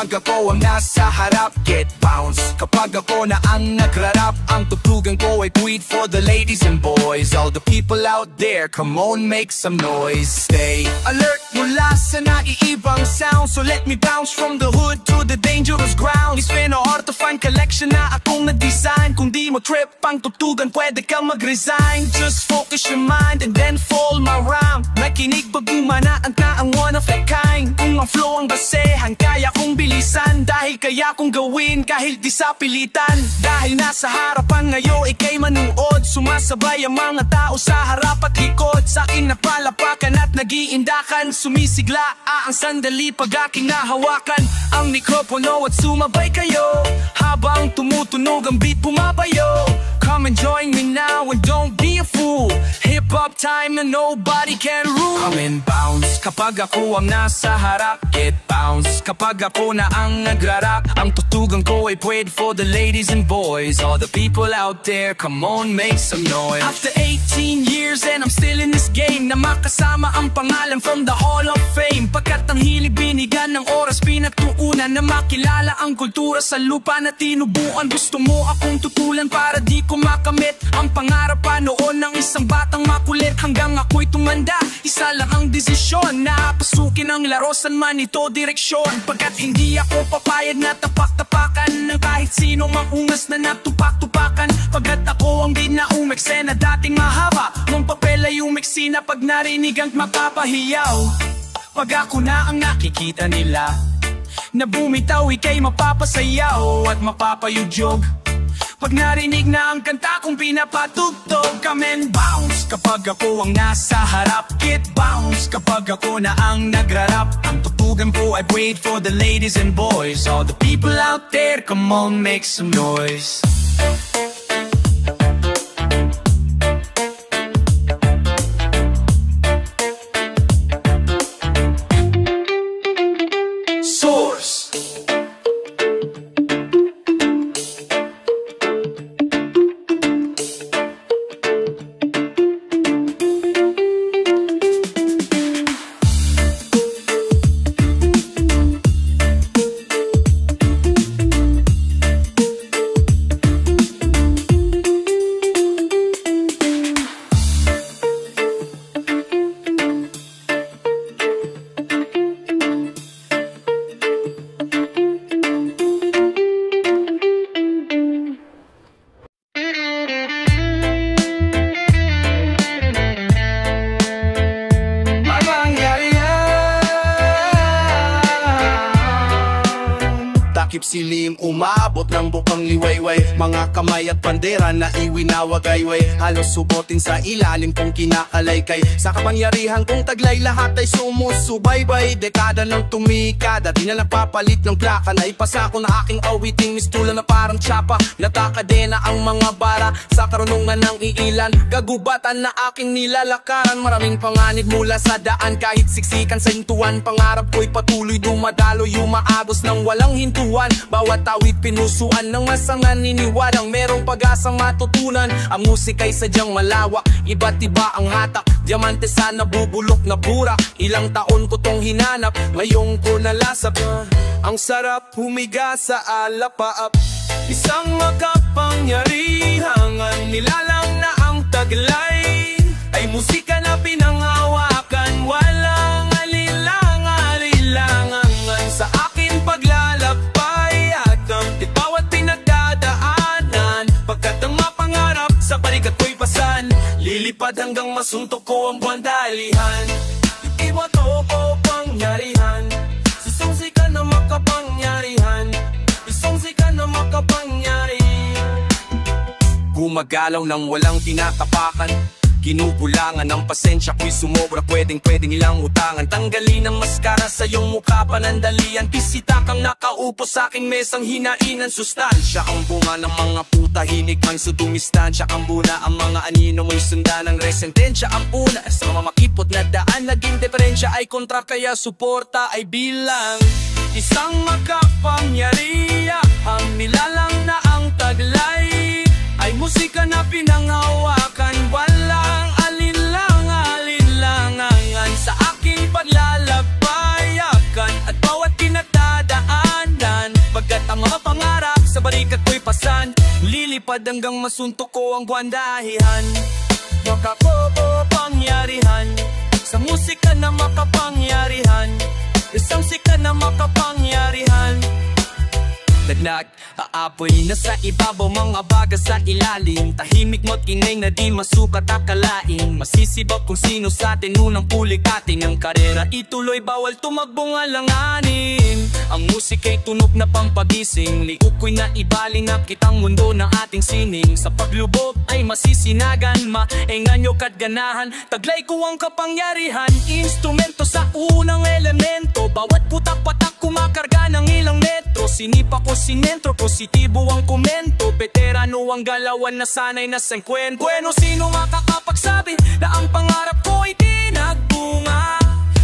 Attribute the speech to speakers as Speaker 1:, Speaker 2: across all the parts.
Speaker 1: Kapag ako ang nasa harap, get bounce. Kapag ako na ang nagrarap, ang tutugan ko ay tweet for the ladies and boys. All the people out there, come on, make some noise. Stay alert mula sa naiibang sound. So let me bounce from the hood to the dangerous ground. It's been a hard to find collection na akong na-design. Kung di mo trip ang tutugan, pwede kang mag-resign. Just focus your mind and then fall my rhyme. Nakinig pag gumanaan ka ang one of a kind. Kung ang flow ang basehan, kaya kong bilisan. Dahil kaya kong gawin kahit di sa pilitan. Dahil nasa harapan ngayon, ikay manuod. Sumasabay ang mga tao sa harap at likod. Sa akin napalapakan at nagiindakan. Sumisigla ang sandali pag aking nahawakan ang mikropono at sumabay kayo. Habang tumutunog ang beat pumapayo. Come and join me now and don't be a fool. Hip-hop time na nobody can rule. Come and bounce. Kapag ako ang nasa harap, get bounce. Kapag ako na ang nagrarap, ang tutugan ko ay pwede for the ladies and boys. All the people out there, come on, make some noise. After 18 years and I'm still in this game, na makasama ang pangalan from the Hall of Fame. Pagkat ang hilig binigan ng oras, pinagtuunan na makilala ang kultura sa lupa na tinubuan. Gusto mo akong tutulan para di ko makamit ang pangarap pa noon ng isang batang makulit. Hanggang ako'y tumanda, isa lang ang desisyon, na pasukin ang laro san man ito direksyon. Pagkat hindi ako papayag na tapak-tapakan ng kahit sino mang ungas na natupak-tupakan. Pagkat ako ang binaong eksena dating mahaba, nung papel ay umiksi na pag narinig ang mapapahiyaw. Pag ako na ang nakikita nila, na bumitaw ikay mapapasayaw at mapapayudyog. Pag narinig na ang kanta kong pinapatugtog, come and bounce. Kapag ako ang nasa harap, get bounce. Kapag ako na ang nagrarap, ang tutugan ko ay wait for the ladies and boys. All the people out there, come on, make some noise. Takip silim, umabot ng bukang liwayway. Mga kamay at bandera na iwinawagayway. Halos subotin sa ilalim kong kinakalaykay. Sa kapangyarihan kong taglay, lahat ay sumusubaybay. Dekada ng tumikada, di na nagpapalit ng plaka. Naipasa ko na aking awiting mistula na parang tsapa. Natakadena ang mga bara sa karunungan ng iilan. Gagubatan na aking nilalakaran. Maraming panganib mula sa daan, kahit siksikan sa hintuan. Pangarap ko'y patuloy dumadaloy, umaagos ng walang hintuan. Bawat awit pinusuan ng masang naniniwalang merong pag-asang matutunan. Ang musika'y sadyang malawak, iba't iba ang hatak. Diamante sa nabubulok na burak. Ilang taon ko tong hinanap, ngayon ko nalasap. Ang sarap humiga sa alapaap. Isang makapangyarihan, nilalang na ang taglay. Ay musika na pinanghawakan, walang alilang-alilangan sa akin paglalakbay. At ang bawat pinagdadaanan, pagkat ang mapangarap sa balikat ko'y pasan. Lilipad hanggang masuntok ko ang bandalihan. Yung iba to ko pangyarihan, susungsi ka na makapangyarihan, susungsi ka na makapangyari. Gumagalaw nang walang tinatapakan, kinukulangan ng pasensya ko'y sumobra. Pwedeng ilang utangan, tanggalin ang maskara sa iyong mukha panandalian. Bisita kang nakaupo sa aking mesang hinainan. Sustansya ang bunga ng mga puta, hinig man sa dumistansya. Ang buna ang mga anino mo'y sunda ng resentensya. Ang una sa mga makipot na daan, naging diferensya ay kontra, kaya suporta ay bilang. Isang makapangyarihan, ang nilalang na ang taglay. Ay musika na pinanghawakan, walang alinlang-alinlangan sa aking paglalakbayakan. At bawat pinagdadaanan, balikat ko'y pasan. Lilipad hanggang masuntok ko ang buwandahihan. Makapangyarihan sa musika na makapangyarihan, isang sika na makapangyarihan. Naglag, aapoy na sa ibabaw, mga baga sa ilalim. Tahimik mo't kinay na di masukat akalain. Masisibak kung sino sa atin unang pulikatin. Ang karera ituloy, bawal tumagbong alanganin. Ang musika'y tunog na pampagising. Liukoy na ibaling at kitang mundo ng ating sining. Sa paglubog ay masisinagan, maenganyo ka't ganahan. Taglay ko ang kapangyarihan, instrumento sa unang elemento. Bawat putak-patak kumakarga ng ilang metro. Sinipa ko sinentro, positibo ang komento. Veterano ang galawan na sanay na sa kwento. Bueno, sino makakapagsabi na ang pangarap ko ay di nagbunga?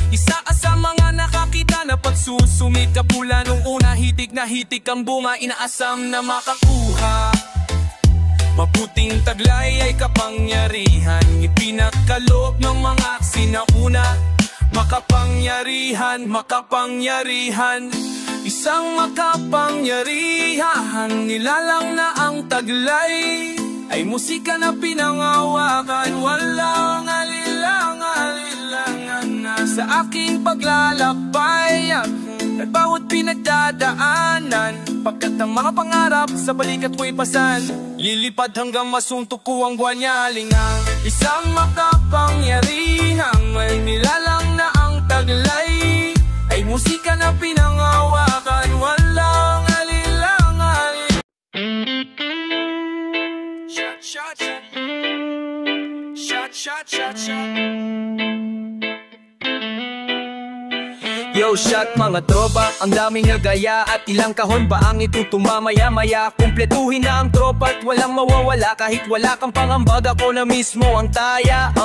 Speaker 1: Isa ka sa mga nakakita na pagsusumit kapula nung una. Hitik na hitik ang bunga, inaasam na makakuha. Mabuting taglay ay kapangyarihan, ipinakaloob ng mga sinauna. Makapangyarihan, makapangyarihan, isang makapangyarihan. Nilalang na ang taglay ay musika na pinangawakan. Walang alilang-alilangan na sa aking paglalakbay at bawat pinagdadaanan. Pagkat ang mga pangarap sa balikat ko'y pasan. Lilipad hanggang masuntok ko ang buwanyalingang. Isang makapangyarihan, may nilalang na ang taglay ay musika na pinangawakan. Walang alilang-alilangan. Shot, shot, shot. Shot, shot, shot, shot. Yo, shot mga tropa, ang daming nagaya at ilang kahon ba ang itutuma maya-maya. Kumpletuhin na ang tropa at walang mawawala. Kahit wala kang pangambag, ako na mismo ang taya.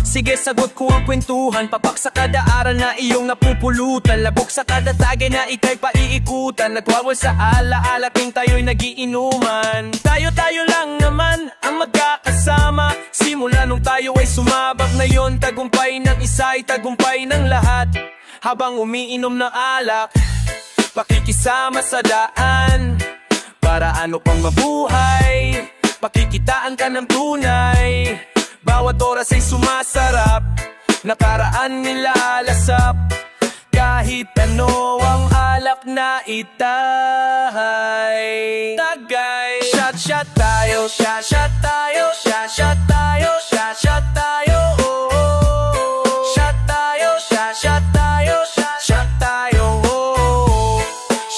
Speaker 1: Sige, sagot ko ang kwentuhan. Papak sa kada aral na iyong napupulutan. Labok sa kada tagay na ikay paiikutan. Nagwawal sa alaala ting tayo'y nagiinuman. Tayo-tayo lang naman ang magkakasama. Simula nung tayo ay sumabak na yon. Tagumpay ng isa ay tagumpay ng lahat. Habang umiinom ng alak, pakikisama sa daan. Para ano pang mabuhay, pakikitaan ka ng tunay. Bawat oras ay sumasarap, nakaraan nilalasap. Kahit ano ang alak na itay. Tagay, shot shot tayo, shot shot tayo, shot shot tayo, shot shot tayo. Shot tayo, shot shot tayo, shot tayo.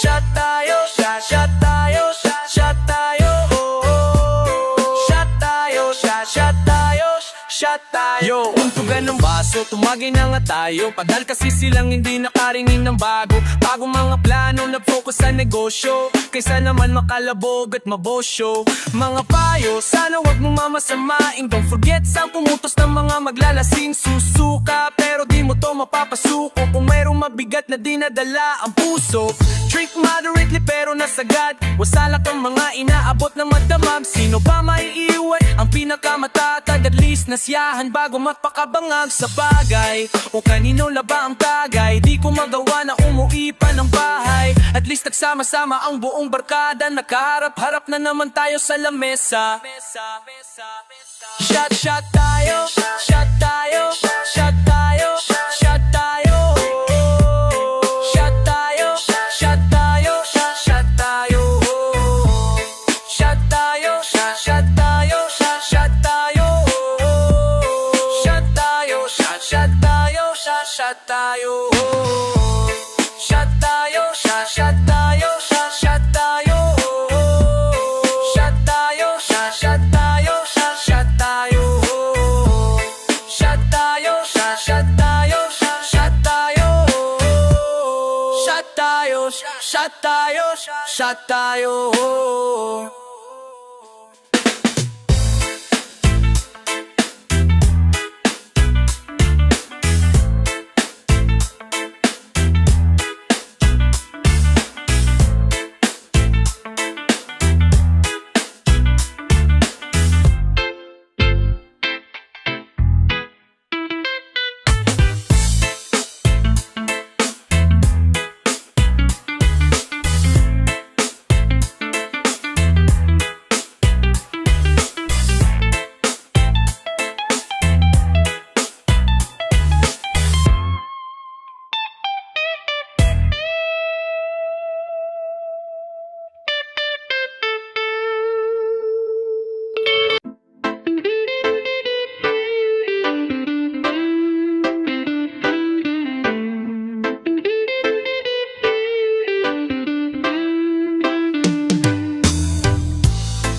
Speaker 1: Shot tayo, shot shot tayo, shot tayo. Shot tayo, shot shot tayo, shot tayo. Untugan ng baso, tumagay na nga tayo. Padahal kasi silang hindi nakaringin ng bago. Bago mga plano, nag-focus sa negosyo. Kaysa naman makalabog at mabosyo. Mga payo, sana wag mo mamasamain. Don't forget sa pumutos ng mga maglalasing. Susuka, pero di mo to mapapasuko. Kung mayroong mabigat na dinadala ang puso. Drink moderately pero nasagad. Wasalak ang mga inaabot ng madamag. Sino pa maiiwan ang pinakamatatag? At least nasiyahan bago magpakabangag sa bagay. O kanino laba ang tagay? Di ko magawa na umuipan ng bahay. At least nagsama-sama ang buong barkada. Nakaharap-harap na naman tayo sa lamesa. Shot, shot tayo, shot tayo, shot tayo, shot tayo. Shot tayo, shot tayo, shot tayo. Shot tayo, shot tayo, shot tayo. Shot tayo, shot tayo, shot tayo. Shot tayo, shot tayo, shot tayo. Shot tayo, shot tayo, shot tayo. Shot tayo, shot tayo, shot tayo. Shot tayo, shot tayo, shot tayo.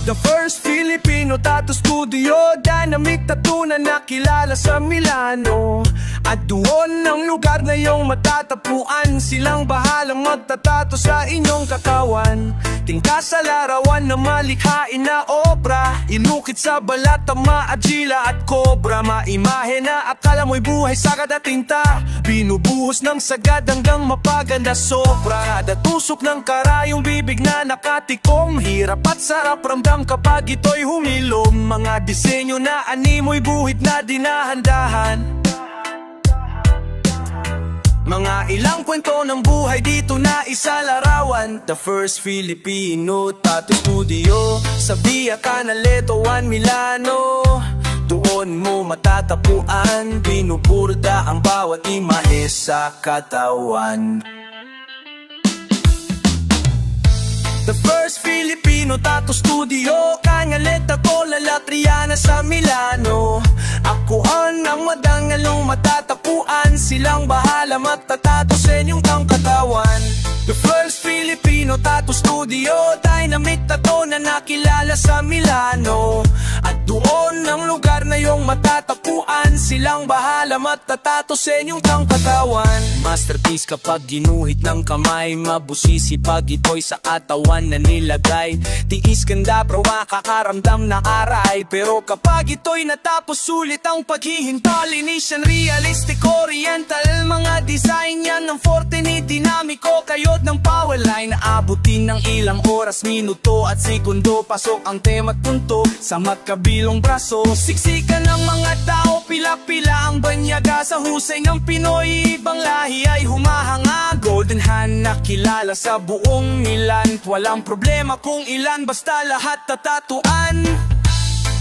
Speaker 1: The first Filipino tattoo studio, dynamic tattoo na nakilala sa Milano. At doon ang lugar na iyong matatapuan, silang bahalang magtatato sa inyong katawan. Tingka sa larawan na malikhain na obra, inukit sa balat, tama, argila at kobra. Maimahe na akala mo'y buhay sa kadatinta, binubuhos ng sagad hanggang mapaganda sobra. Kada tusok ng karayong bibig na nakatikom, hirap at sarap ramdam kapag ito'y humilom. Mga disenyo na animoy buhit na dinahandahan, mga ilang kwento ng buhay dito na isalarawan. The first Filipino tattoo studio sa Via Canaletto 1 Milano. Doon mo matatapuan, binuburda ang bawat imahe sa katawan. The first Filipino tattoo studio, Canaletto, La Triana sa Milano. Ako ang madangalong matatapuan, silang bahala magtatato sa inyong katawan. The first Filipino tattoo studio, dynamic tattoo na nakilala sa Milano. At doon ang lugar na iyong matatapuan, silang bahala magtatato sa inyong katawan. Masterpiece kapag ginuhit ng kamay, mabusisi pag ito'y sa katawan na nilagay. Tiis ganda pero makakaramdam na aray, pero kapag ito'y natapos sulit ang paghihintay. Linisian, realistic, oriental, mga design yan ng forte ni dinamiko. Kayod ng power line, naabutin ng ilang oras, minuto at segundo. Pasok ang tema't punto sa magkabilong braso. Siksikan ng mga tao, pila-pila ang banyaga. Sa husay ng Pinoy, ibang lahi ay humahanga. Golden hand nakilala sa buong Milan, walang problema kung ilan, basta lahat tatatuan.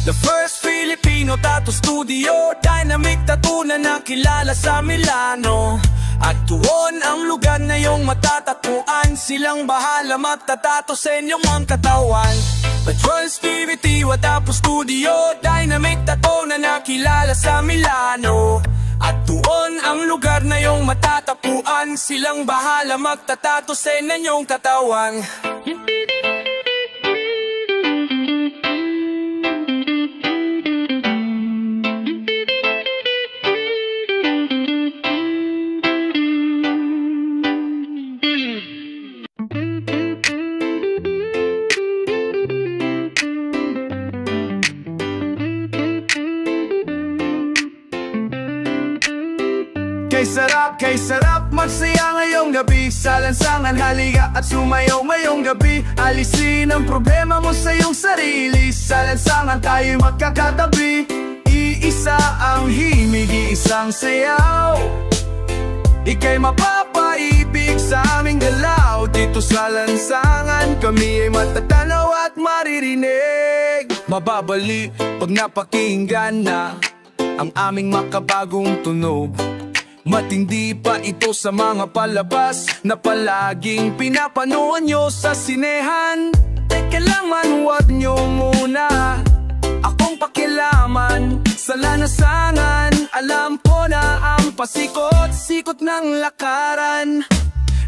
Speaker 1: The first Filipino tattoo studio, dynamic tattoo na nakilala sa Milano. At doon ang lugar na iyong matatatuan, silang bahala magtatato sa inyong ang katawan. The first PVT tattoo studio, dynamic tattoo na nakilala sa Milano. At doon ang lugar na iyong matatapuan, silang bahala magtatato sa inyong katawan. Kay sarap magsaya ngayong gabi, sa lansangan halika at sumayaw ngayong gabi. Alisin ang problema mo sa iyong sarili, sa lansangan tayo'y magkakatabi. Iisa ang himig, iisang sayaw, ika'y mapapaibig sa aming galaw. Dito sa lansangan kami ay matatanaw at maririnig. Mababali pag napakinggan na ang aming makabagong tunog. Matindi pa ito sa mga palabas na palaging pinapanood nyo sa sinehan. Teka lang man, huwag nyo muna akong pakilaman sa lanasangan. Alam ko na ang pasikot-sikot ng lakaran.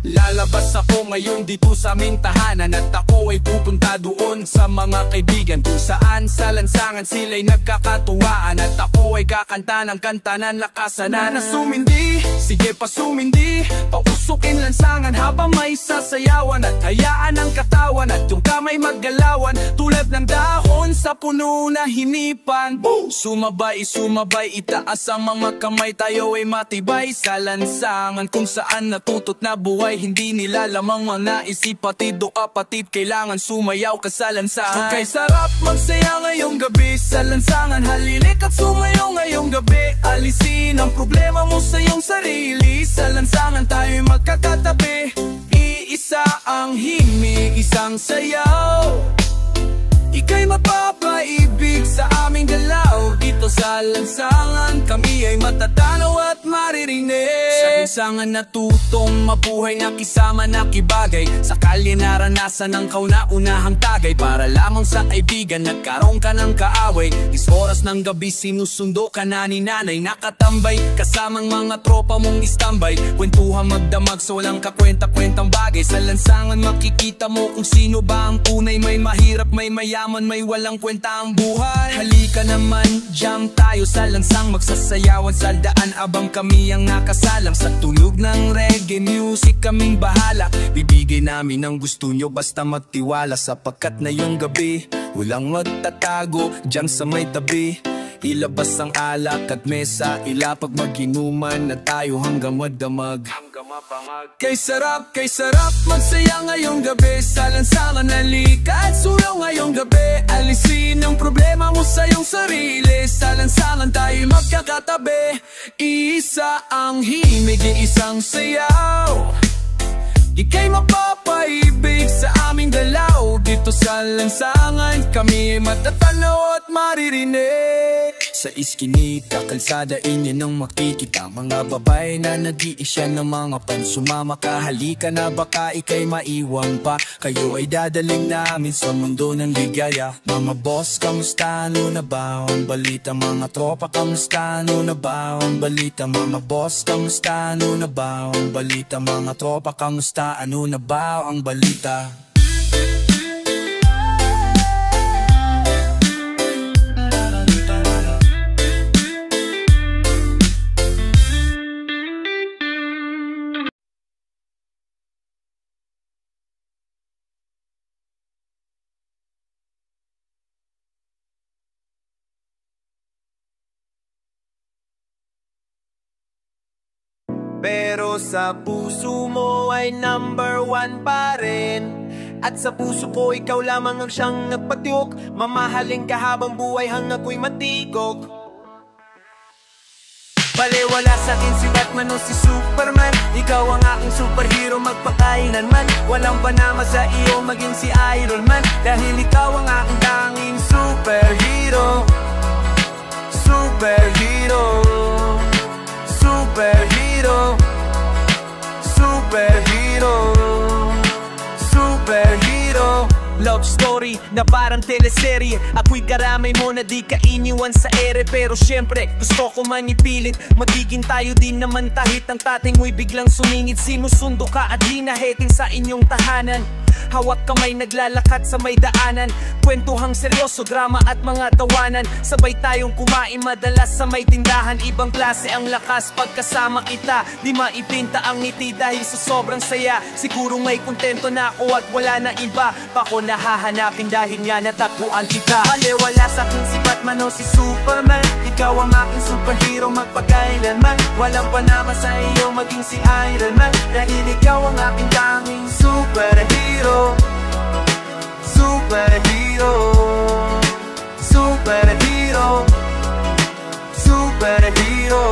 Speaker 1: Lalabas ako ngayon dito sa aming tahanan, at ako ay pupunta doon sa mga kaibigan kung saan sa lansangan sila'y nagkakatuwaan. At ako ay kakanta ng kanta na nakasana na sumindi. Sige pa sumindi, pausukin lansangan habang may sasayawan. At hayaan ang katawan at yung kamay maggalawan, tulad ng dahon sa puno na hinipan. Sumabay, sumabay, itaas ang mga kamay, tayo ay matibay sa lansangan kung saan natutot na buhay. Hindi nila lamang mga isip, patid o kapatid, kailangan sumayaw ka sa lansangan. Okay, sarap magsaya ngayong gabi, sa lansangan halilik at sumayaw ngayong gabi. Alisin ang problema mo sa iyong sarili, sa lansangan tayo'y magkakatabi. Iisa ang himig, isang sayaw, ika'y mapapaibig sa aming galaw. Dito sa lansangan kami ay matatanaw at maririnig. lansangan natutong mabuhay, nakisama nakibagay sa kalye, naranasan ng kauna-unahang tagay. Para lamang sa kaibigan, nagkaroon ka ng kaaway. Is oras ng gabi, sinusundo ka na ni nanay, nakatambay kasamang mga tropa mong istambay. Kwentuhan magdamag, so walang kakwenta-kwentang bagay. Sa lansangan makikita mo kung sino ba ang tunay. May mahirap, may mayaman, may walang kwenta ang buhay. Halika naman, jam tayo sa lansang, magsasayawan sa daan abang kami ang nakasalang. Sa tulog ng reggae music kaming bahala, bibigay namin ang gusto nyo basta magtiwala. Sapagkat na yung gabi, walang magtatago dyan sa may tabi. Ilabas ang alak at mesa, ilapag mag-inuman na tayo hanggang magdamag. Kay sarap magsaya ngayong gabi. Sa lansangan halika at suyaw ngayong gabi. Alisin ang problema mo sa iyong sarili. Sa lansangan tayo magkakatabi. Isa ang himig, isang sayaw. Ika'y mapapaibig sa aming galaw. Dito sa lansangan kami matatanaw at maririnig. Sa iskinita, kalsada inyo nang makikita mga babae na nag-iisya ng mga pansumama ka. Halika na baka ika'y maiwan pa. Kayo ay dadaling namin sa mundo ng ligaya. Mga boss, kamusta? Ano na ba ang balita? Mga tropa, kamusta? Ano na ba ang balita? Mga boss, kamusta? Ano na ba ang balita? Mga tropa, kamusta? Ano na ba ang balita?
Speaker 2: Pero sa puso mo ay number one pa rin. At sa puso ko ikaw lamang ang siyang nagpatyok. Mamahalin ka habang buhay hanggang ako'y matigok. Baliwala sa'kin si Batman o si Superman. Ikaw ang aking superhero magpakailanman. Walang panama sa iyo maging si Iron Man. Dahil ikaw ang aking tanging superhero. Superhero. Superhero. Superhero. Superhero. Love story na parang teleserye. Ako'y karamay mo na di ka iniwan sa ere. Pero syempre gusto ko man ipilit. Magiging tayo din naman kahit ang tating mo'y biglang sumingit. Sinusundo ka at di naheting sa inyong tahanan. Hawak kamay naglalakad sa may daanan. Kwentuhang seryoso, drama at mga tawanan. Sabay tayong kumain madalas sa may tindahan. Ibang klase ang lakas pagkasama kita. Di maipinta ang ngiti dahil sa sobrang saya. Siguro may kontento na ako at wala na iba. Bako nahahanapin dahil nga natagpuan kita. Baliwala sa'kin si Batman o si Superman. Ikaw ang aking superhero magpakailanman. Walang panama sa iyo maging si Iron Man. Dahil ikaw ang aking tanging superhero. Superhero. Superhero. Superhero.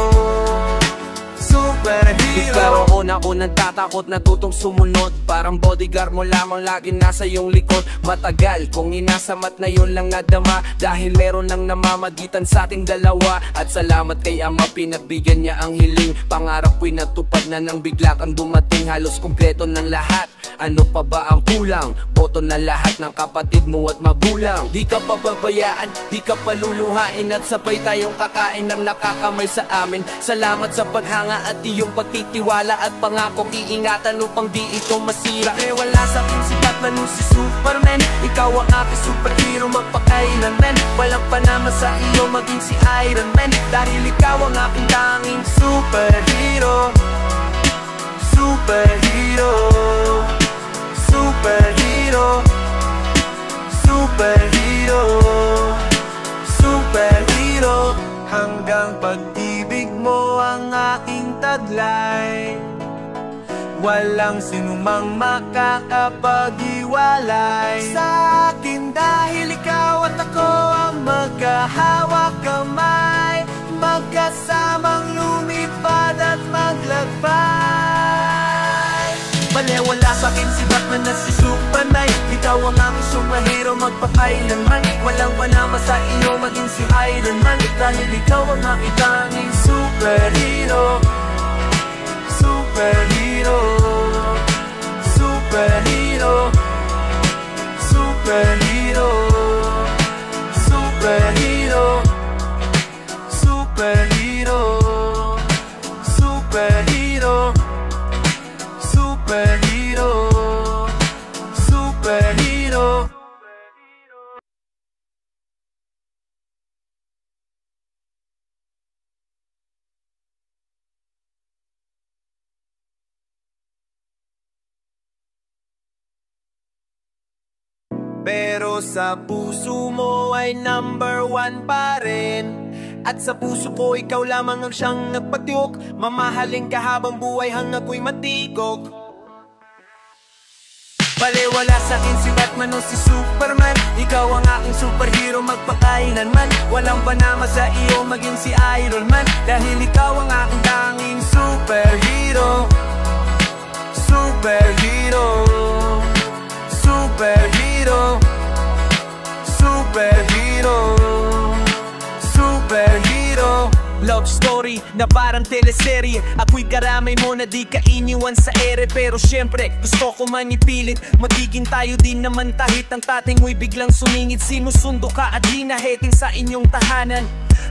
Speaker 2: Superhero. Ikaw ang una-unang tatakot, natutong sumunod. Parang bodyguard mo lamang lagi nasa iyong likod. Matagal kung inasamat na yun lang nadama. Dahil meron nang namamagitan sa ating dalawa. At salamat kay Ama pinagbigyan niya ang hiling. Pangarap ko'y natupad na nang bigla kang dumating. Halos kumpleto ng lahat. Ano pa ba ang kulang? Boto na lahat ng kapatid mo at magulang. Di ka pababayaan, di ka paluluhain. At sabay tayong kakain ng nakakamay sa amin. Salamat sa paghanga at iyong pagtitiwala. At pangako iingatan upang di ito masira. Wala sa'kin si Batman o si Superman. Ikaw ang aking superhero magpakailanman. Walang panama sa iyo maging si Iron Man. Dahil ikaw ang aking tanging superhero. Superhero. Superhero. Superhero. Superhero. Hanggang pag-ibig mo ang aking taglay. Walang sinumang makakapag-iwalay sa akin dahil ikaw at ako ang magkahawak kamay. Magkasamang lumipad at maglakbay. Baliwala sa'kin si Batman at si Superman. Ikaw ang aking superhero magpakailanman. Walang panama sa iyo maging si Iron Man. Dahil ikaw ang aking tanging superhero. Superhero. superhero, superhero, superhero, superhero, superhero, superhero, superhero, superhero. Pero sa puso mo ay number one pa rin. At sa puso ko ikaw lamang ang siyang nagpatyok. Mamahalin ka habang buhay hanggang ako'y matigok. Baliwala sa'kin si Batman o si Superman. Ikaw ang aking superhero magpakailanman. Walang panama sa iyo maging si Iron Man. Dahil ikaw ang aking tanging superhero, superhero, superhero, superhero, superhero. Love story na parang teleserye. Ako'y karamay mo na di ka iniwan sa ere. Pero syempre gusto ko man ipilit. Magiging tayo din naman kahit ang tating mo'y biglang sumingit. Sinusundo ka at hinaheting sa inyong tahanan.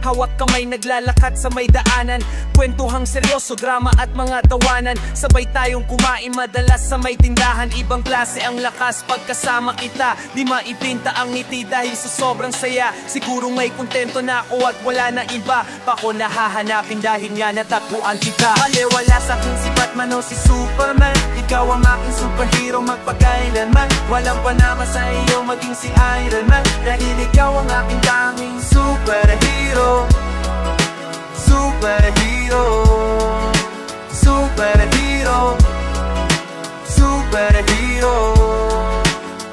Speaker 2: Hawak kamay naglalakad sa may daanan. Kwentuhang seryoso, drama at mga tawanan. Sabay tayong kumain madalas sa may tindahan. Ibang klase ang lakas pagkasama kita. Di maipinta ang ngiti dahil sa sobrang saya. Siguro may kontento na ako at wala na iba. Bako na hahanapin dahil nga natagpuan kita. Baliwala sa'kin si Batman o si Superman. Ikaw ang aking superhero magpakailanman. Walang panama sa iyo maging si Iron Man. Dahil ikaw ang aking tanging superhero, superhero, superhero, superhero,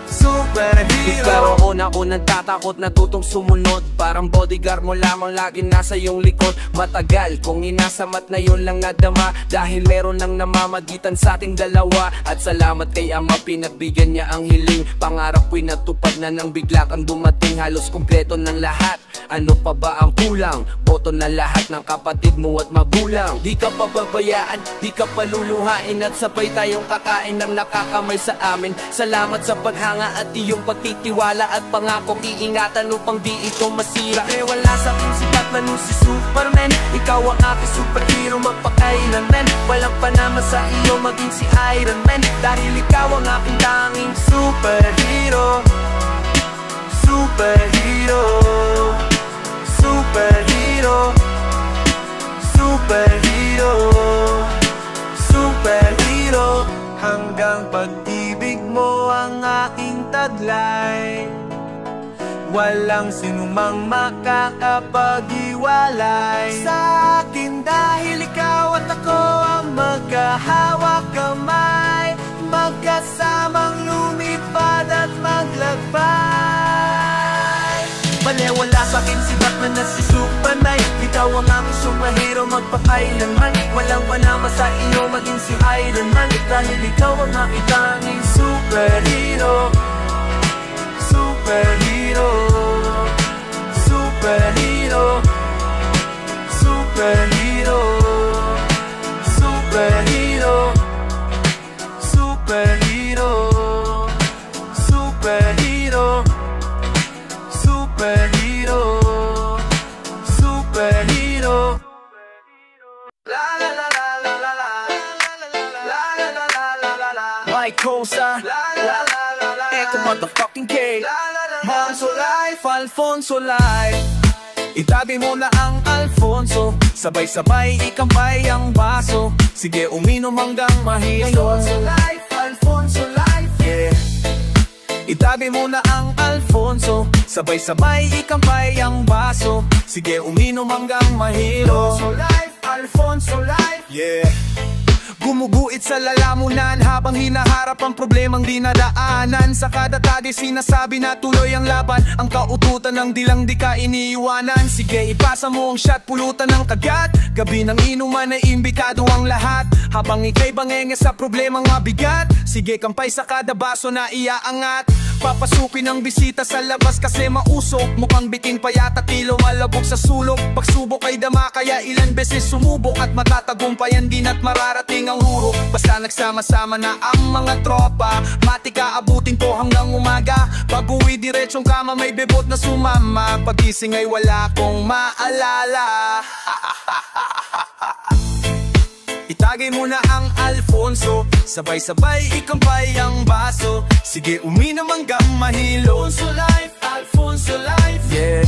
Speaker 2: superhero. Ikaroon ako nagtatakot, natutong sumunod. Parang bodyguard mo lamang lagi nasa iyong likod. Matagal kung inasamat na yun lang nadama. Dahil meron nang namamagitan sa ating dalawa. At salamat kay Ama pinagbigyan niya ang hiling. Pangarap ko'y natupad na nang bigla kang dumating. Halos kumpleto ng lahat. Ano pa ba ang kulang? Boto na lahat ng kapatid mo at magulang. Di ka pababayaan, di ka paluluhain. At sabay tayong kakain ng nakakamay sa amin. Salamat sa paghanga at iyong pagtitiwala. At pangako iingatan upang di ito masira. Wala sa'kin si Batman o si Superman. Ikaw ang aking superhero magpakailanman. Walang panama sa iyo maging si Iron Man. Dahil ikaw ang aking tanging superhero, superhero, superhero, superhero, superhero. Hanggang pag-ibig mo ang aking taglay. Walang sinumang makakapag-iwalay sa akin. Dahil ikaw at ako ang magkahawak kamay. Magkasamang lumipad at maglakbay. Baliwala sa'kin si Batman na si Superman. Ikaw ang aking superhero magpakailanman. Walang panama sa iyo maging si Iron Man. Dahil ikaw ang aking tanging superhero, superhero, superhero, superhero, superhero, superhero, superhero, superhero, superhero. La la la la la la la la la la la la la. Mike Cosa, la la la la la. Echo motherfucking K. Hanso Life, Alfonso Life. Itabi mo na ang Alfonso. Sabay-sabay ikampay ang baso. Sige uminom hanggang mahilo. Alfonso Life, Alfonso Life, yeah. Itabi mo na ang Alfonso. Sabay-sabay ikampay ang baso. Sige uminom hanggang mahilo. Alfonso Life, Alfonso Life, yeah. Gumuguit sa lalamunan habang hinaharap ang problemang dinadaanan. Sa kada tagi sinasabi na tuloy ang laban. Ang kaututan ng dilang di ka iniiwanan. Sige ipasa mo ang shot, pulutan ng kagat. Gabi ng inuman ay imbitado ang lahat. Habang ika'y bangenge sa problemang mabigat. Sige kampay sa kada baso na iaangat.
Speaker 1: Papasukin ang bisita sa labas kasi mausok. Mukhang bitin pa yata tilo malabog sa sulok. Pagsubok ay dama kaya ilan beses sumubok. At matatagumpayan din at mararating ang huro. Basta nagsama-sama na ang mga tropa, matika abutin ko hanggang umaga. Pag-uwi diretsong kama may bebot na sumama. Pagising ay wala kong maalala. Itagay mo na ang Alfonso, sabay-sabay ikampay ang baso. Sige uminom hanggang mahilo. Alfonso life, Alfonso life, yeah.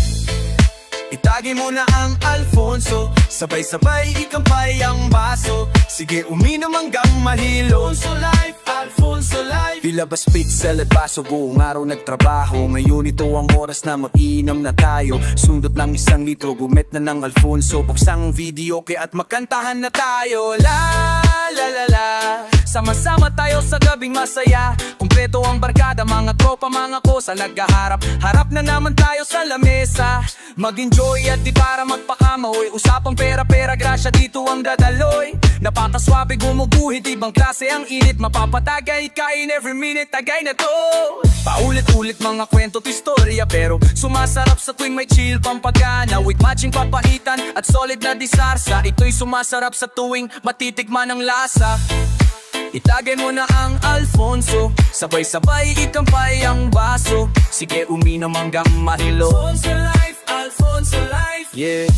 Speaker 1: Itagay mo na ang Alfonso, sabay-sabay ikampay ang baso. Sige uminom hanggang mahilo. Alfonso life, Alfonso life. Pilabas pizza at baso, buong araw nagtrabaho. Ngayon ito ang oras na mag-inom na tayo. Sundot lang 1 litro, gumet na ng Alfonso. Buksang video kaya at makantahan na tayo. La la la la, sama-sama tayo sa gabing masaya. Kumpleto ang barkada, mga tropa, mga kosa. Nagkaharap, harap na naman tayo sa lamesa. Mag-enjoy at di para magpakamoy. Usapang pera-pera, grasya dito ang dadaloy. Napakaswabe gumuguhit, ibang klase ang init. Mapapatagay kain every minute, tagay na to. Paulit-ulit mga kwento't istorya, pero sumasarap sa tuwing may chill pampagana. With matching papaitan at solid na disarsa. Ito'y sumasarap sa tuwing matitikman ang lasa. Itagay mo na ang Alfonso, sabay-sabay ikampay ang baso. Sige uminom hanggang mahilo. Alfonso life, Alfonso life, yeah.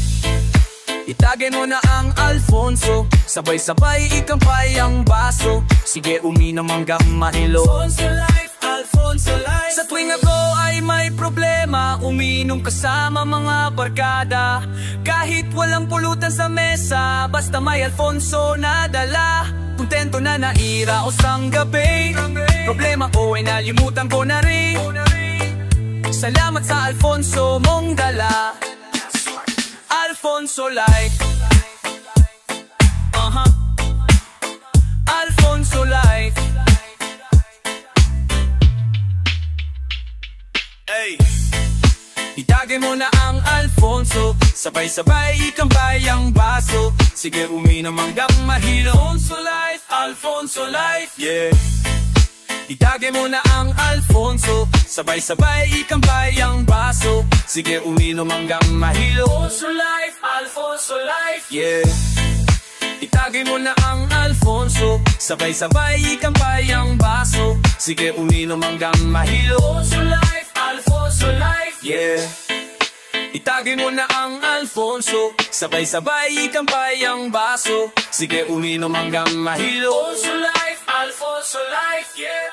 Speaker 1: Itagay mo na ang Alfonso, sabay-sabay ikampay ang baso. Sige uminom hanggang mahilo. Alfonso life, Alfonso life. Sa tuwing ako ay may problema, uminom kasama mga barkada. Kahit walang pulutan sa mesa, basta may Alfonso na dala. Kontento na naira o sang gabi, problema ko ay nalimutan ko na rin. Salamat sa Alfonso mong dala. Alfonso life, Alfonso life. Hey, itagay mo na ang Alfonso, sabay-sabay ikampay ang baso. Sige uminom hanggang mahilo. Alfonso life, Alfonso life, yeah. Itagay mo na ang Alfonso, sabay-sabay ikampay ang baso. Sige uminom hanggang mahilo. Alfonso life, Alfonso life, yeah. Itagay mo na ang Alfonso, sabay-sabay ikampay ang baso. Sige uminom hanggang mahilo. Alfonso life, Alfonso life, yeah. Itagay mo na ang Alfonso, sabay-sabay ikampay ang baso. Sige uminom hanggang mahilo. Alfonso life, Alfonso life, yeah.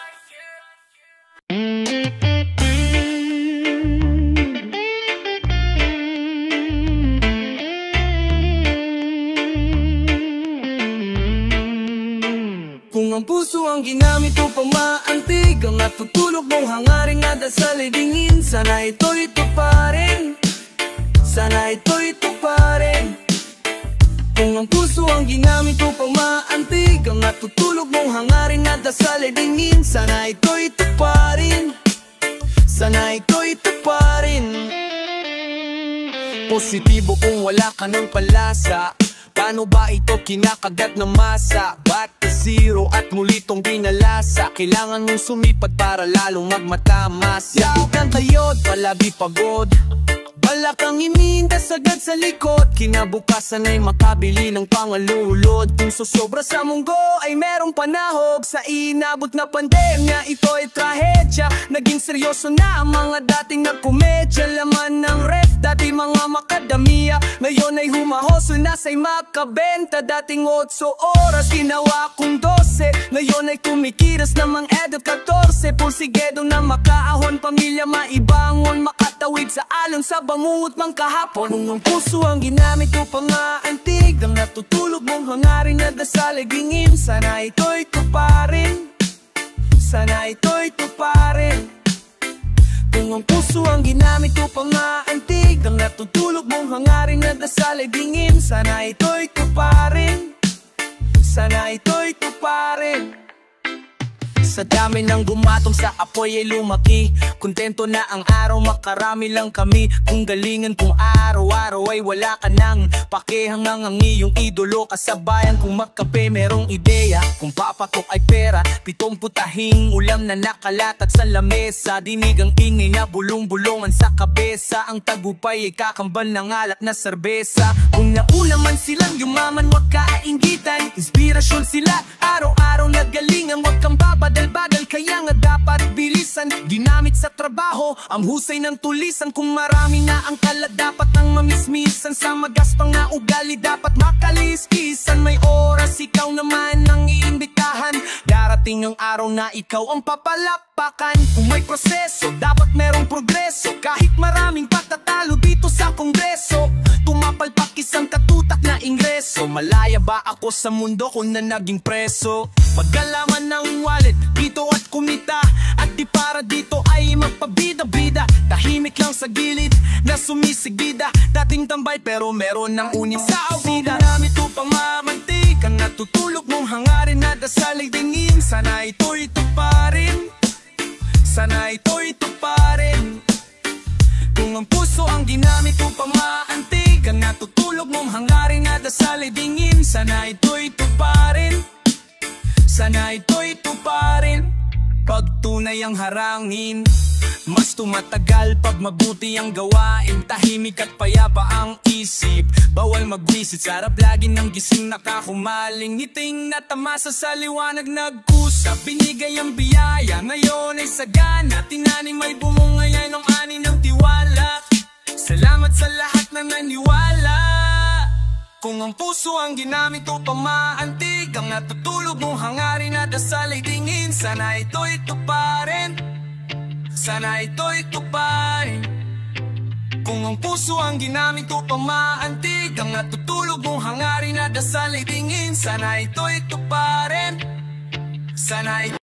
Speaker 1: Kung ang puso ang ginamit upang maantig, ang natutulog mong hangaring na dasal ay dingin. Sana ito'y tuparin, sana ito'y tuparin. Kung ang puso ang ginamit upang maantig, ang natutulog mong hangarin na dasal ay dingin. Sana ito'y tuparin, sana ito'y tuparin. Positibo kung wala ka ng palasa. Paano ba ito kinakagat ng masa? Ba't na zero at muli tong binalasa? Kailangan mong sumipad para lalong magmatamas. Yakot ng tayod, palagi pagod. Balakang imindas agad sa likod. Kinabukasan ay makabili ng pangalulod. Kung sosobra sa munggo ay merong panahog. Sa inabot na pandemya, ito ay trahedya. Naging seryoso na ang mga dating nagkomedya. Laman ng ref, dati mga makadamia. Ngayon ay humahoso na sa'y makabenta. Dating 8 oras, ginawa kong 12. Ngayon ay kumikiras namang edad 14. Pursigedo na makaahon, pamilya maibangon. Makatawid sa alon sa bangungot mang kahapon. Kung ang puso ang ginamit upang maantig, ang natutulog mong hangarin na dasal ay dingin. Sana ito'y tuparin, sana ito'y tuparin. Kung ang puso ang ginamit upang maantig, ang natutulog mong hangarin na dasal ay dingin. Sana ito'y tuparin, sana ito'y tuparin.
Speaker 2: Sa dami ng gumatong sa apoy ay lumaki. Kontento na ang araw, makarami lang kami. Kung galingan kung araw-araw ay wala ka nang pakihangang ang iyong idolo. Kasabayan kung magkape merong ideya. Kung papatok ay pera, 7 putahing ulam na nakalatag sa lamesa. Dinig ang ingay na bulong-bulungan sa kabesa. Ang tagupay ay kakambal ng alak na serbesa. Kung nauna man silang yumaman, wag kainggitan. Inspirasyon sila, araw-araw nagalingan. Wag kang babadal-badal, kaya nga dapat bilisan. Ginamit sa trabaho, ang husay ng tulisan. Kung marami na ang kalat, dapat ang mamismisan. Sa magaspang na ugali, dapat makaliskisan. May oras, ikaw naman ang iimbitahan. Darating ang araw na ikaw ang papalapakan. Kung may proseso, dapat merong progreso. Kahit maraming patatalo dito sa kongreso, tumapalpak isang katutak na ingreso. Malaya ba ako sa mundo kung na naging preso? Pagkalaman ng wallet, dito at kumita. At di para dito ay magpabida-bida. Tahimik lang sa gilid na sumisigida. Dating tambay pero meron ng unin sa awida. Marami ito pang mamantik ang natutulog mong hangarin na dasal ay dingin. Sana ito'y tuparin, sana ito'y tuparin. Kung ang puso ang ginamit upang maantig ang natutulog mong hangarin na dasal ay dingin. Sana ito'y tuparin, sana ito'y tuparin. Pag tunay ang harangin, mas tumatagal pag mabuti ang gawain. Tahimik at payapa ang isip, bawal magbisit. Sarap lagi ng gising nakakumaling. Ngiting na tamasa sa liwanag nagkusa. Binigay ang biyaya, ngayon ay sagana. Tinanim may bumungay ng ani ng tiwala. Salamat sa lahat na naniwala. Kung ang puso ang ginamit upang maantig ang natutulog mong hangarin na dasal ay dingin. Sana ito'y tuparin, sana ito'y tuparin. Kung ang puso ang ginamit upang maantig ang natutulog mong hangarin na dasal ay dingin. Sana ito'y tuparin, sana ito'y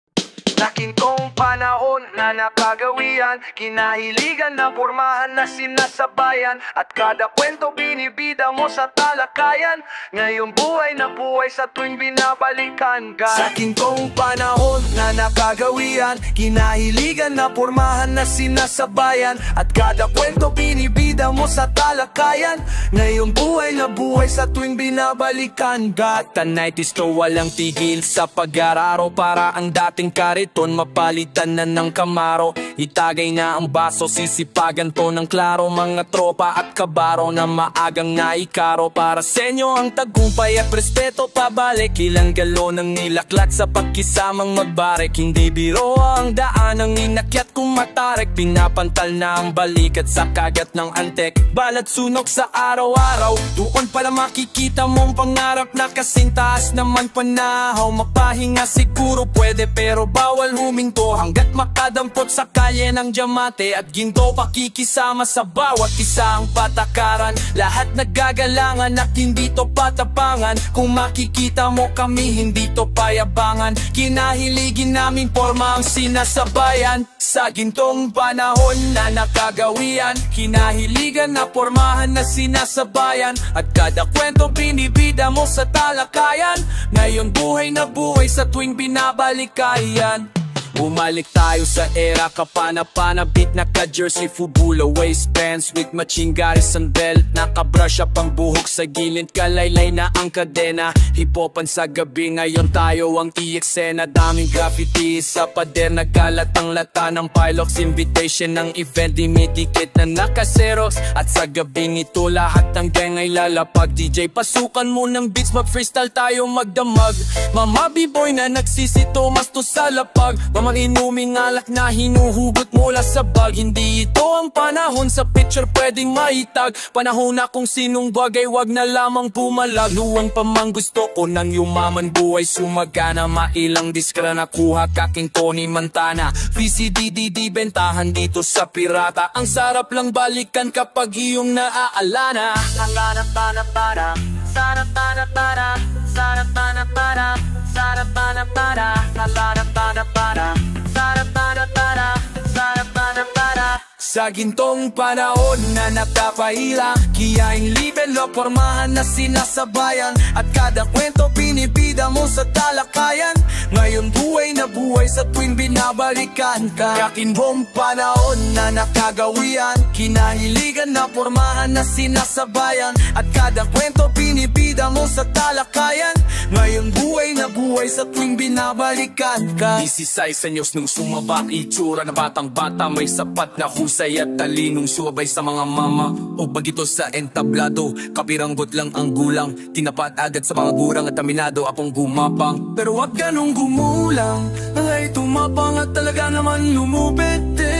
Speaker 2: Laking kong panahon na nakagawian. Kinahiligan na pormahan na sinasabayan. At kada kwento binibida mo sa talakayan. Ngayong buhay na buhay sa tuwing binabalikan ka. Laking kong panahon na nakagawian. Kinahiligan na pormahan na sinasabayan. At kada kwento binibida mo sa talakayan. Ngayong buhay na buhay sa tuwing binabalikan ka. Tonight is to walang tigil sa pag-araro. Para ang dating kariton mapalitan na ng Camaro. Itagay na ang baso, sisipagan to ng klaro. Mga tropa at kabaro na maagang naikaro. Para sa inyo ang tagumpay at respeto pabalik. Ilang galon ang nilaklat sa pagkisamang magbarek. Hindi biro ang daan ang inakyat kung matarek. Pinapantal na ang balikat sa kagat ng antek. Balat sunog sa araw-araw, doon pala makikita mong pangarap na kasing taas naman panahaw. Mapahinga siguro pwede pero bawal huminto hanggat makadampot sa kalye ng diamante at ginto. Pakikisama sa bawat isa ang patakaran. Lahat nagagalangan at hindi to patapangan. Kung makikita mo kami hindi to payabangan. Kinahiligin namin porma ang sinasabayan. Sa gintong panahon na nakagawian. Kinahiligan na pormahan na sinasabayan. At kada kwento binibida mo sa talakayan. Ngayon buhay na buhay sa tuwing binabalikayan. Bumalik tayo sa era kapana-panabit. Naka-jersey, fubula, waistbands with matching garrison belt. Naka-brush up ang buhok sa gilid, kalaylay na ang kadena. Hip-hopan sa gabi, ngayon tayo ang i-eksena. Daming graffiti sa pader, nagkalat ang lata ng Pilox. Invitation ng event, dimidikit na naka-xerox. At sa gabing ito lahat ng gang ay lalapag. DJ pasukan mo ng beats, mag-freestyle tayo magdamag. Mama B-boy na nagsisito, mas to sa lapag. Mga inuming alak na hinuhugot mula sa bag. Hindi ito ang panahon sa picture pwedeng maitag. Panahon na kung sinong bagay wag na lamang pumalag. Luwang pa mang gusto ko nang yumaman buhay sumagana. Mailang diskra nakuha kaking Tony Montana. VCDDD bentahan dito sa pirata. Ang sarap lang balikan kapag iyong naaalala. Hanganap-hanap-para, sarap-hanap-para, sarap-hanap-para, sarap-hanap-para, sarap-hanap-para, sarap-hanap-para, sarap-hanap-para, Sa gintong panahon na napapahila, kiyaing libe lo pormahan na sinasabayan, at kada kwento pinipida mo sa talakayan. Ngayon buhay na buhay sa tuwing binabalikan ka. Kakinbong panahon na nakagawian, kinahiligan na pormahan na sinasabayan, at kada kwento pinipida mo sa talakayan. Ngayon buhay na buhay sa tuwing binabalikan ka. 16 anyos nung sumabak, itsura na batang bata, may sapat na husay at talinong suwabay sa mga mama. O bagito sa entablado, kapiranggot lang ang gulang, tinapat agad sa mga gurang at aminado akong gumapang. Pero wag ka nung gumulang, ay tumapang at talaga naman lumupete.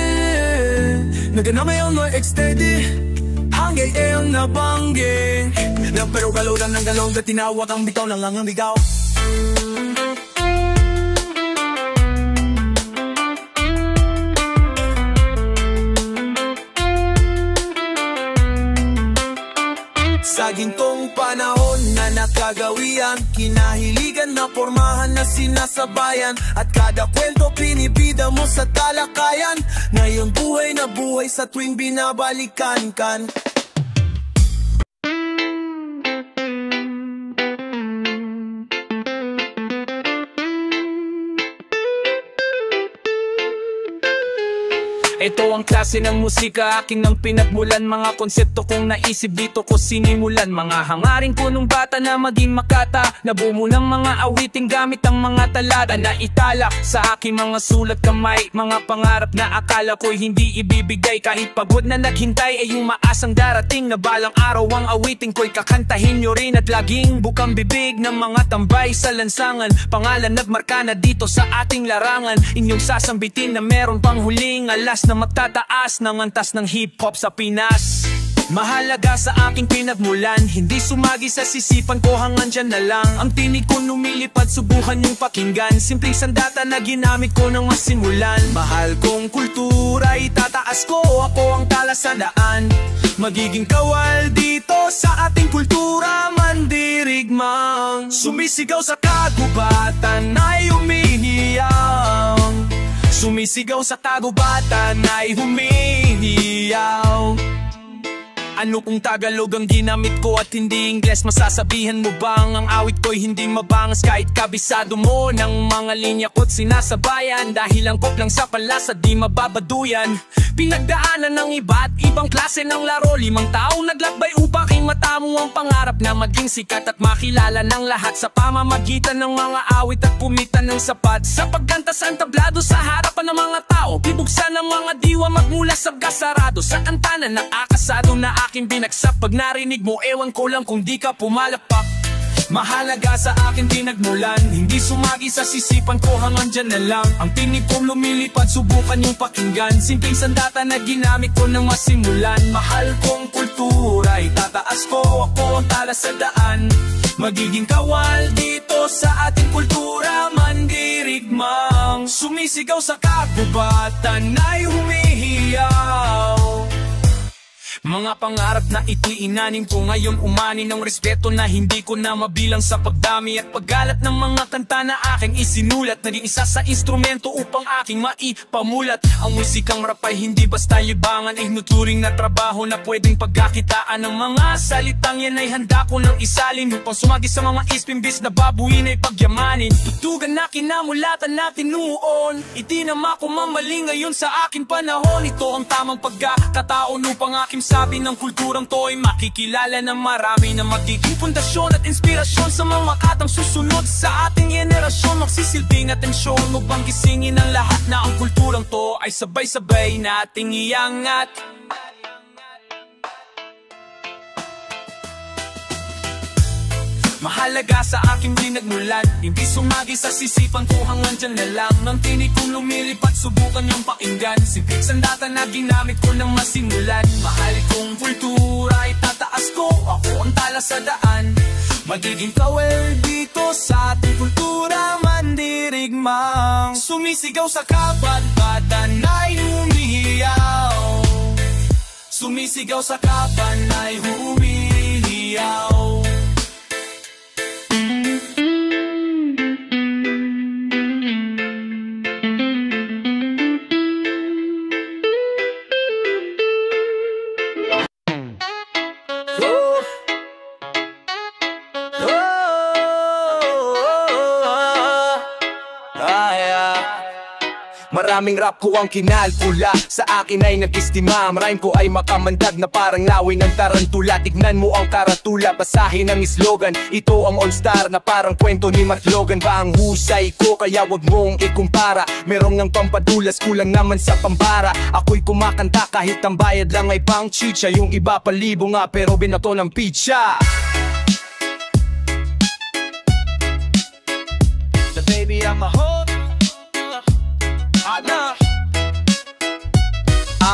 Speaker 2: Nagana ngayon no extedy, hangay ang nabangging na pero galoran ng galong na tinawag ang bitaw lang ang ligaw. Sa gintong panahon na nakagawian, kinahiligan na pormahan na sinasabayan, at kada kwento pinipida mo sa talakayan. Ngayon buhay na buhay sa tuwing binabalikan kan. Ito ang klase ng musika aking nang pinagmulan, mga konsepto kong naisip dito ko sinimulan. Mga hangarin ko nung bata na maging makata, nabuo ng mga awiting gamit ang mga talata na italak sa aking mga sulat kamay. Mga pangarap na akala ko'y hindi ibibigay, kahit pagod na naghintay ay yung maasang darating na balang araw ang awiting ko'y kakantahin nyo rin, at laging bukang bibig ng mga tambay sa lansangan. Pangalan nagmarka na dito sa ating larangan, inyong sasambitin na meron pang huling alas na magtataas ng antas ng hip-hop sa Pinas. Mahalaga sa aking pinagmulan, hindi sumagi sa sisipan ko, hanggang dyan na lang. Ang tinig ko lumilipad, subukan yung pakinggan. Simpleng sandata na ginamit ko nang masimulan. Mahal kong kultura, itataas ko, ako ang talasandaan. Magiging kawal dito sa ating kultura, mandirigmang sumisigaw sa kagubatan ay umihiyaw. Sumisigaw sa kagubatan ay humihiyaw. Ano kung Tagalog ang ginamit ko at hindi Ingles? Masasabihan mo bang ang awit ko'y hindi mabangas kahit kabisado mo ng mga linya ko't sinasabayan? Dahil ang kop lang sa palasa di mababaduyan. Pinagdaanan ng iba't ibang klase ng laro, 5 taong naglakbay upang matamo ang pangarap na maging sikat at makilala ng lahat sa pamamagitan ng mga awit at pumitan ng sapat. Sa paggantas ang tablado sa harapan ng mga tao, bibuksan ng mga diwa magmula sa gasarado. Sa kanta na nakakasado na aking binagsak, pag narinig mo ewan ko lang kung di ka pumalakpak. Mahalaga sa akin pinagmulan, hindi sumagi sa sisipan ko, hanggang dyan na lang. Ang tinig kong lumilipad, subukan yung pakinggan. Simpleng sandata na ginamit ko nang masimulan. Mahal kong kultura, itataas ko, ako ang talasandaan. Magiging kawal dito sa ating kultura, mandirigmang sumisigaw sa kagubatan ay humihiyaw. Mga pangarap na ito'y inanin ko, ngayon umani ng respeto na hindi ko na mabilang sa pagdami at paggalat ng mga kanta na aking isinulat. Naging isa sa instrumento upang aking maipamulat. Ang musikang rap ay hindi basta libangan, ay nuturing na trabaho na pwedeng pagkakitaan. Ng mga salitang yan ay handa ko nang isalin upang sumagi sa mga ispimbis na babuin ay pagyamanin. Tutugan na kinamulatan natin noon, itinama ko mamali ngayon sa aking panahon. Ito ang tamang pagkakataon upang aking sabi ng kulturang to ay makikilala ng marami, na magiging pundasyon at inspirasyon sa mga katang susunod sa ating henerasyon. Magsisilbing atensyon upang gisingin ang lahat na ang kulturang to ay sabay-sabay nating iangat. Mahalaga sa aking pinagmulan, hindi sumagi sa sisipan ko, hanggang dyan na lang. Nang tinig kong lumilipad, subukan yung pakinggan. Simpleng sandata na ginamit ko nang masimulan. Mahal kong kultura, itataas ko, ako ang talasandaan. Magiging kawal dito sa ating kultura, mandirigmang sumisigaw sa kabadbatan ay humihiyaw. Sumisigaw sa kaban ay humihiyaw.
Speaker 1: Maraming rap ko ang kinalkula, sa akin ay nag-istima. Ang rhyme ko ay makamandag na parang laway ng tarantula. Tignan mo ang karatula, basahin ang slogan. Ito ang all-star na parang kwento ni Matt Logan. Ba ang husay ko, kaya wag mong ikumpara. Merong ng pampadulas, kulang naman sa pambara. Ako'y kumakanta kahit ang bayad lang ay pang chicha. Yung iba palibo nga pero binato ng pizza. The baby I'm a hoe.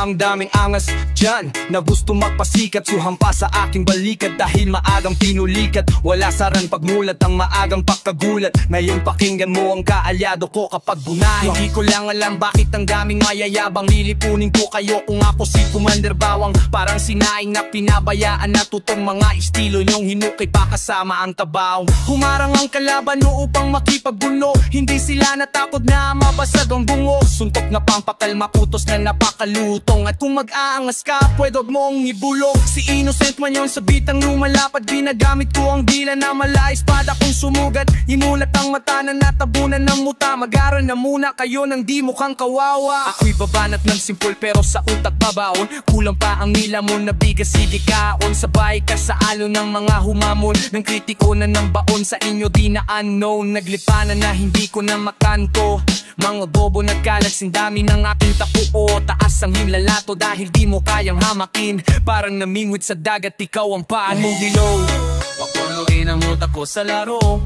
Speaker 1: Ang daming angas dyan na gusto magpasikat, suhampa sa aking balikat dahil maagang pinulikat. Wala saran pagmulat ang maagang pagkagulat. Ngayon pakinggan mo ang kaalyado ko kapag bunahin. Hindi ko lang alam bakit ang daming mayayabang. Lilipunin ko kayo kung ako si Commander Bawang. Parang sinaing na pinabayaan na tutong mga estilo yung hinukay pa kasama ang tabaw. Humarang ang kalaban mo upang makipaggulo. Hindi sila natakot na mabasag ang bungo. Suntok na pampakal, maputos na napakaluto. At kung mag-aangas ka, pwede mong ibulog. Si innocent man yun sa bitang lumalapad. Ginagamit ko ang dila na mala espada kong sumugat. Imulat ang mata na natabunan ng muta. Mag-aral na muna kayo nang di mukhang kawawa. Ako'y babanat ng simple pero sa utak babaon. Kulang pa ang nila mo na bigas sige kaon. Sabay ka sa alo ng mga humamon. Nang kritiko na ng baon sa inyo di na unknown. Naglipanan na hindi ko na makanto. Mga bobo nagkalat sindami ng aking tapuo. Taas ang himlalato dahil di mo kayang hamakin. Parang namingwit sa dagat, ikaw ang paan mong dilaw. Papunuin ang utak ko sa laro.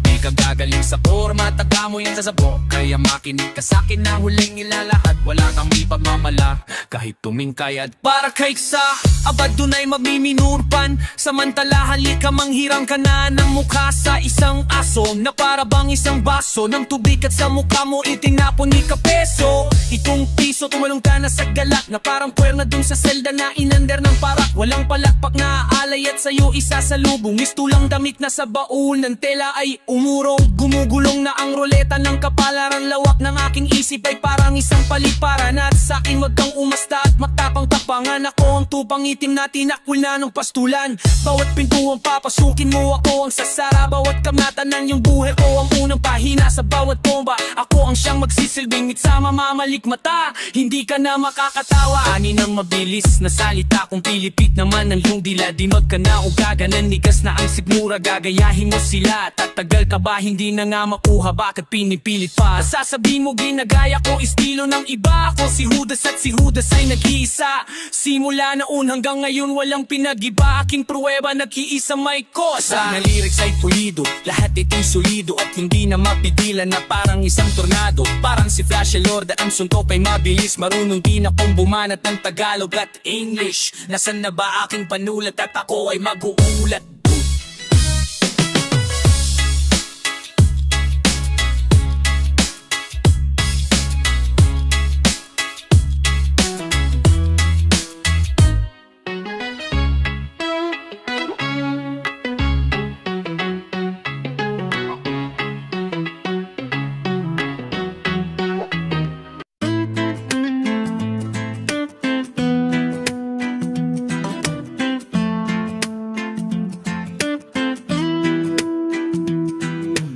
Speaker 1: Di ka gagaling sa forma, taga mo yan sa sabok. Kaya makinig ka sa'kin na huling ilalahad. Wala kang may pagmamala, kahit tumingkay at para kay sa abad dun ay mamiminurpan. Samantala halika manghirang ka na ng mukha sa isang aso na para bang isang baso ng tubig at sa mukha mo itinapon ni kapeso. Itong piso tumalong ka na sa galak na parang puwerna dun sa selda na inander ng parak. Walang palakpak na aalay at sa'yo isasalubong. Mistulang damit na sa baul ng tela ay umurong. Gumugulong na ang roleta ng kapalaran. Lawak ng aking isip ay parang isang paliparan. At sa'kin wag kang umasta at matapang-tapangan. Ako ang tupang itim na tinakul na ng pastulan. Bawat pintuang papasukin mo ako ang sasara. Bawat kamatanan yung buhay ko ang unang pahina sa bawat bomba. Ako ang siyang magsisilbing sa mamamalikmata. Hindi ka na makakatawa. Ani ng mabilis na salita kung pilipit naman ang iyong dila. Di ka na ugaga nanigas na ang sigmura. Gagayahin mo sila. Tatagal ka ba hindi na nga makuha? Bakit pinipilit pa? Sasabihin mo ginagaya ko estilo ng iba. Ako si Judas at si Judas ay nag-iisa. Simula noon hanggang ngayon walang pinag-iba. Aking pruweba nag-iisa may kosa. Na lyrics ay pulido, lahat ito'y solido. At hindi na mapigilan na parang isang tornado. Parang si Flash Lord at ang suntok ay mabilis. Marunong din akong bumanat ng Tagalog at English. Nasaan na ba aking panulat at ako ay mag-uulat?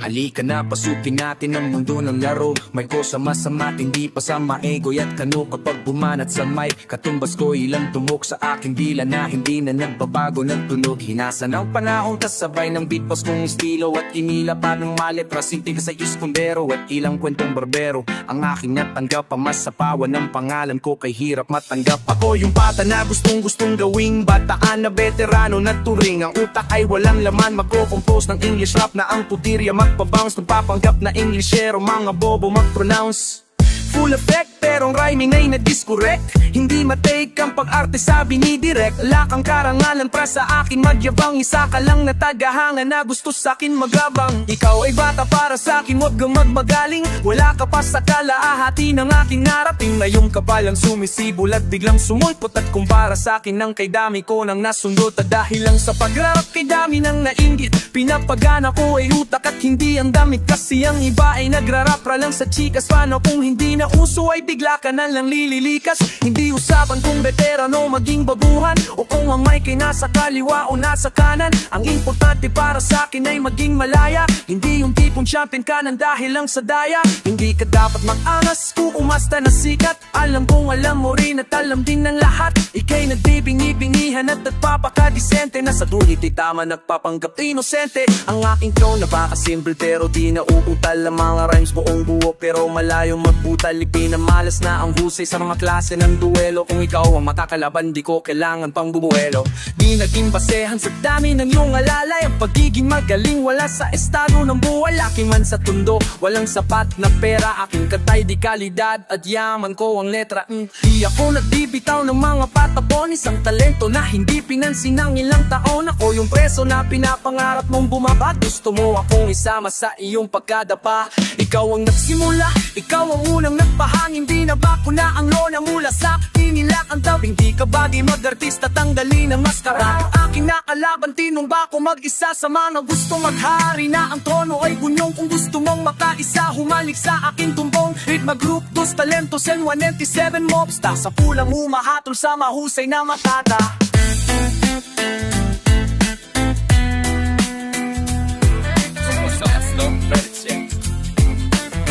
Speaker 1: Halika na, pasukin natin ang mundo ng laro. May ko sa masama, hindi pa sa maegoy at kano. Kapag bumanat sa mic, katumbas ko ilang tumok sa aking dila na hindi na nagbabago ng tunog. Hinasa ng panahon, kasabay ng beatbox kong estilo. At inila pa ng maletra, sinti ka sa iskondero. At ilang kwentong barbero, ang aking natanggap. Pamasapawan ng pangalan ko kay hirap matanggap. Ako yung bata na gustong gawing bataan na veterano na turing. Ang utak ay walang laman, magko-compose ng English rap na ang putirya magpabounce. Nagpapanggap na Englishero, mga bobo mag-pronounce. Full effect pero ang rhyming ay na-discorrect. Hindi matake ang pag-arte sabi ni Direk. Wala kang karangalan para sa akin magyabang. Isa ka lang na tagahanga na gusto sa'kin magabang. Ikaw ay bata para sa'kin, wag kang magmagaling. Wala ka pa sa kalaahati ng aking narating. Ngayon ka palang sumisibol at biglang sumulpot. At kumpara sa'kin ng kay dami ko nang nasundot. At dahil lang sa pagrarap kay dami nang nainggit, pinapagana ko ay utak at hindi ang damit. Kasi ang iba ay nagrarap ra lang sa chikas. Paano kung hindi na
Speaker 2: na uso ay bigla ka na lang lililikas. Hindi usapan kung veterano maging baguhan, o kung ang mic ay nasa kaliwa o nasa kanan. Ang importante para sa akin ay maging malaya. Hindi yung tipong champion ka nang dahil lang sa daya. Hindi ka dapat mag-angas kung umasta na sikat. Alam kong alam mo rin at alam din ng lahat. Ika'y nagbibingi-bingihan at nagpapakadisente, na sa dulit ay tama nagpapanggap inosente. Ang aking flow napakasimple pero di nauutal. Ang mga rhymes buong buo pero malayo magbutal. Ipinamalas na ang husay sa mga klase ng duelo. Kung ikaw ang makakalaban di ko kailangan pang bumuelo. Di naging basehan sa dami ng iyong alalay. Ang pagiging magaling wala sa estado ng buhay. Laki man sa tundo, walang sapat na pera. Aking katay di kalidad at yaman ko ang letra. Di ako nagbibitaw ng mga patapon. Isang talento na hindi pinansin ng ilang taon. Ako yung preso na pinapangarap mong bumaba. Gusto mo akong isama sa iyong pagkadapa. Ikaw ang nagsimula, ikaw ang unang nagpahangin. Di na ba ko na ang lona mula sa inilak ang tabing. Di ka bagay mag-artista, tanggalin ang maskara. Aking nakalaban, tinong ba ko mag-isa sa mga gusto maghari na ang trono ay gunyong. Kung gusto mong makaisa, humalik sa aking tumbong. Ritma group, dos talentos and 197 mobs. Ta sa pulang humahatol sa mahusay na matata.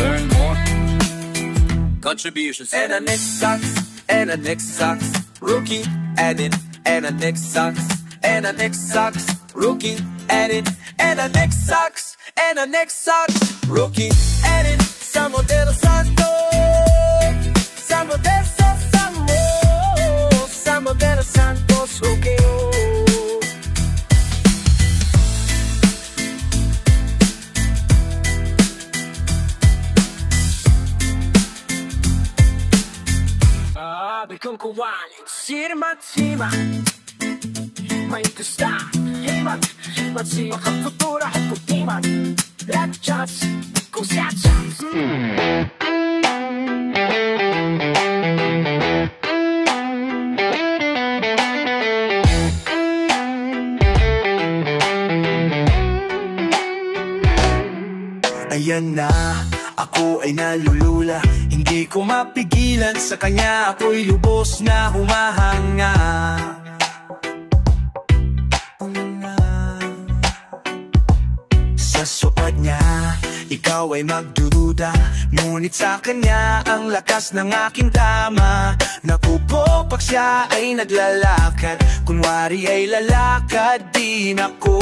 Speaker 1: Learn more. Contributions.
Speaker 2: And the next sucks, and the next sucks. Rookie, edit, and the next sucks. And the next sucks, rookie, edit. And the next sucks, and the next sucks. Rookie, edit. Samo de los Santos. Samo de los Santos. Samo de los Santos, rookie. Kung kuwalit sirma-sima may gusta himat siya kafutura at kutiman at chance kung siya chance.
Speaker 1: Ayan na, ako ay nalulula. Hindi ko mapigilan sa kanya, ako'y lubos na humahanga. Sa suot niya, ikaw ay magduruda. Ngunit sa kanya, ang lakas ng aking tama. Nakupo pag siya ay naglalakad. Kunwari ay lalakad din ako.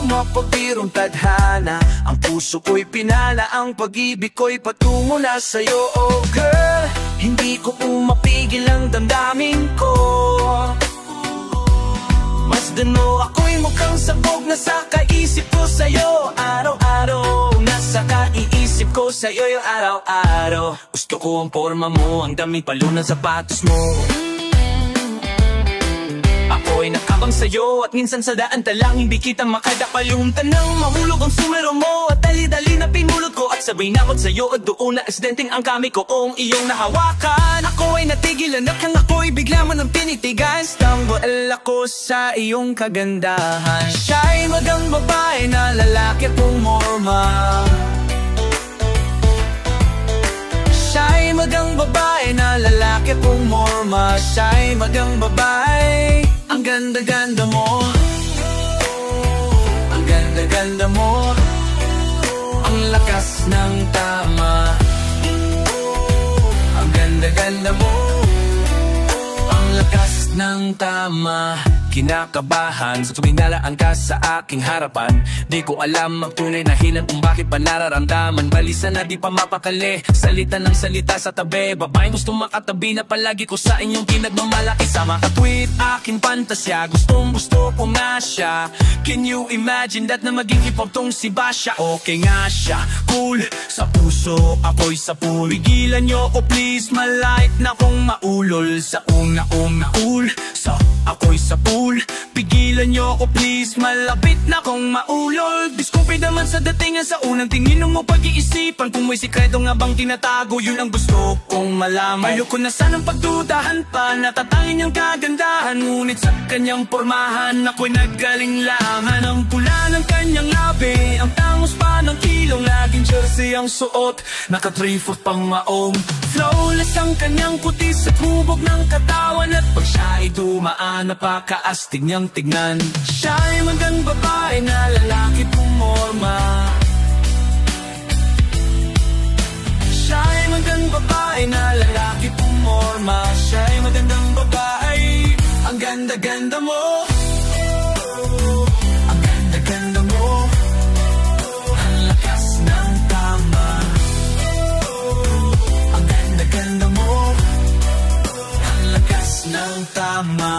Speaker 1: Mapagbirong tadhana, ang puso ko'y pinala, ang pag-ibig ko'y patungo na sa'yo. Oh girl, hindi ko mapigil ang damdamin ko. Masdan mo ako'y mukhang sabog na sa kaisip ko sa'yo. Araw-araw, nasa kaiisip ko sa'yo yung araw-araw. Gusto ko ang forma mo, ang dami palo ng sapatos mo. Ako'y nakabang sa'yo at minsan sa daan talang hindi kita makadakal. Yung tanang mahulog ang sumero mo at dali-dali na pinulot ko. At sabay nakot sa'yo at doon na aksidenteng ang kami ko ang iyong nahawakan. Ako ay natigilan at kang ako'y bigla man ang tinitigan. Stumble ako sa iyong kagandahan. Siya'y magang babae na lalaki at pumorma. Siya'y magang babae na lalaki at pumorma. Siya'y magang babae. Ang ganda-ganda mo, ang ganda-ganda mo, ang lakas ng tama. Ang ganda-ganda mo, ang lakas ng tama. Kinakabahan sa tuwing nalaan ka sa aking harapan. Di ko alam ang tunay na hilan kung bakit pa nararamdaman. Balisa na di pa mapakali, salita ng salita sa tabi. Babaeng gusto makatabi na palagi ko sa inyong pinagmamalaki. Sama ka tweet, aking pantasya, gustong gusto ko nga siya. Can you imagine that na maging hip-hop tong si Basha? Okay nga siya, cool, sa puso ako'y sa pool. Pigilan nyo o please, malike na kong maulol. Sa una cool, sa ako'y sa pool. pigilan nyo ko please. Malapit na kong maulol. Discovery naman sa datingan sa unang tingin mo pag-iisipan. Kung may sikreto nga bang tinatago, yun ang gusto kong malaman. Ayoko na sanang pagdudahan pa, natatangin niyang kagandahan. Ngunit sa kanyang pormahan, ako'y naggaling-langan. Ang pula ng kanyang labi, ang tangos pa ng ilong. Laging jersey ang suot, naka 3/4 pang maong. Flawless ang kanyang puti sa kubog ng katawan. At pag siya'y dumaan, napakaastig niyang tignan. Siya'y magandang babae na lalaki pumorma. Siya'y magandang babae na lalaki pumorma. Siya'y magandang babae. Ang ganda-ganda mo, ang ganda-ganda mo. Ang lakas ng tama. Ang ganda-ganda mo, ang lakas ng tama.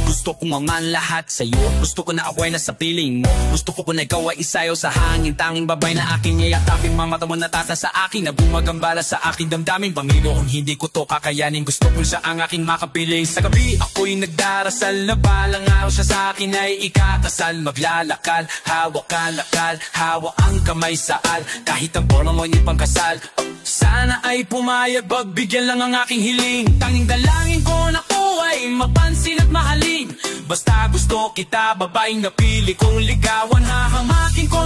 Speaker 1: Gusto ko mangan lahat sa'yo. Gusto ko na ako ay nasa piling mo. Gusto ko na ikaw ay isayaw sa hangin. Tanging babay na aking yayakapin. Mga mata mo natata sa akin, na bumagambala sa aking damdamin. Panginoon, hindi ko to kakayanin. Gusto ko siya ang aking makapiling. Sa gabi ako'y nagdarasal na balang araw siya sa akin ay ikakasal. Maglalakal, hawak-kalakal, hawak ang kamay sa al. Kahit ang porno mo'y ipangkasal. Sana ay pumayag, pagbigyan lang ang aking hiling. Tanging dalangin ko na ko ay mapansin at mahalin. Basta gusto kita, babaeng napili kong ligawan. Hahamakin ko